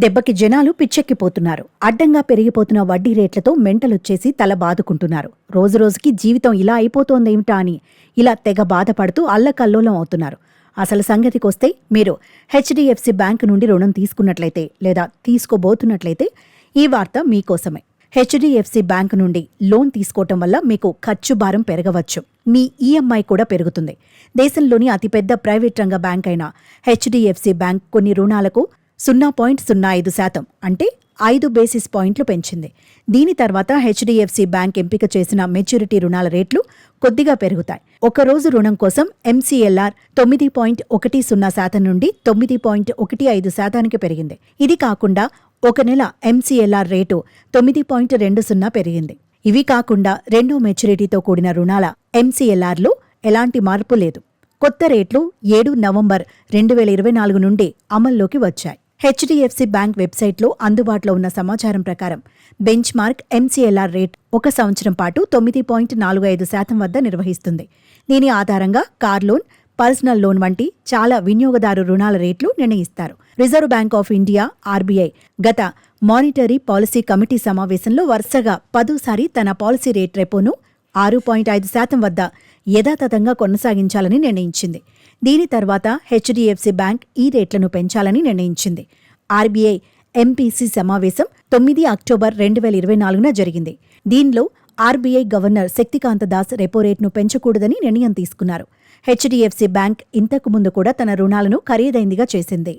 దెబ్బకి జనాలు పిచ్చెక్కిపోతున్నారు. అడ్డంగా పెరిగిపోతున్న వడ్డీ రేట్లతో మెంటలొచ్చేసి తల బాదుకుంటున్నారు. రోజురోజుకి జీవితం ఇలా అయిపోతోందేమిటా అని ఇలా తెగ బాధపడుతూ అల్లకల్లోలం అవుతున్నారు. అసలు సంగతికొస్తే మీరు హెచ్డిఎఫ్సి బ్యాంకు నుండి రుణం తీసుకున్నట్లయితే లేదా తీసుకోబోతున్నట్లయితే ఈ వార్త మీకోసమే. హెచ్డిఎఫ్సి బ్యాంకు నుండి లోన్ తీసుకోవటం వల్ల మీకు ఖర్చు భారం పెరగవచ్చు. మీ ఈఎంఐ కూడా పెరుగుతుంది. దేశంలోని అతిపెద్ద ప్రైవేట్ రంగ బ్యాంక్ అయిన హెచ్డిఎఫ్సి బ్యాంక్ కొన్ని రుణాలకు 0.05% అంటే 5 బేసిస్ పాయింట్లు పెంచింది. దీని తర్వాత హెచ్డిఎఫ్సి బ్యాంక్ ఎంపిక చేసిన మెచ్యూరిటీ రుణాల రేట్లు కొద్దిగా పెరుగుతాయి. ఒకరోజు రుణం కోసం ఎంసీఎల్ఆర్ 9.10% నుండి 9.15% పెరిగింది. ఇది కాకుండా ఒక నెల ఎంసీఎల్ఆర్ రేటు 9.20 పెరిగింది. ఇవి కాకుండా రెండో మెచ్యూరిటీతో కూడిన రుణాల ఎంసీఎల్ఆర్లో ఎలాంటి మార్పు లేదు. కొత్త రేట్లు 7 నవంబర్ 2024 నుండి అమల్లోకి వచ్చాయి. హెచ్డిఎఫ్సి బ్యాంక్ వెబ్సైట్లో అందుబాటులో ఉన్న సమాచారం ప్రకారం బెంచ్ మార్క్ ఎంసీఎల్ఆర్ రేట్ 1 సంవత్సరం పాటు 9.45% వద్ద నిర్వహిస్తుంది. దీని ఆధారంగా కార్ లోన్, పర్సనల్ లోన్ వంటి చాలా వినియోగదారు రుణాల రేట్లు నిర్ణయిస్తారు. Reserve bank of India RBI గత మానిటరీ పాలసీ కమిటీ సమావేశంలో వరుసగా 10సారి తన పాలసీ రేట్ రెపోను 6.5% వద్ద యథాతథంగా కొనసాగించాలని నిర్ణయించింది. దీని తర్వాత హెచ్డిఎఫ్సి బ్యాంక్ ఈ రేట్లను పెంచాలని నిర్ణయించింది. ఆర్బీఐ ఎంపీసీ సమావేశం 9 అక్టోబర్ 2024 జరిగింది. దీనిలో RBI governor Shaktikanta Das repo రేట్ను పెంచకూడదని నిర్ణయం తీసుకున్నారు. హెచ్డిఎఫ్సి బ్యాంక్ ఇంతకు ముందు కూడా తన రుణాలను ఖరీదైందిగా చేసింది.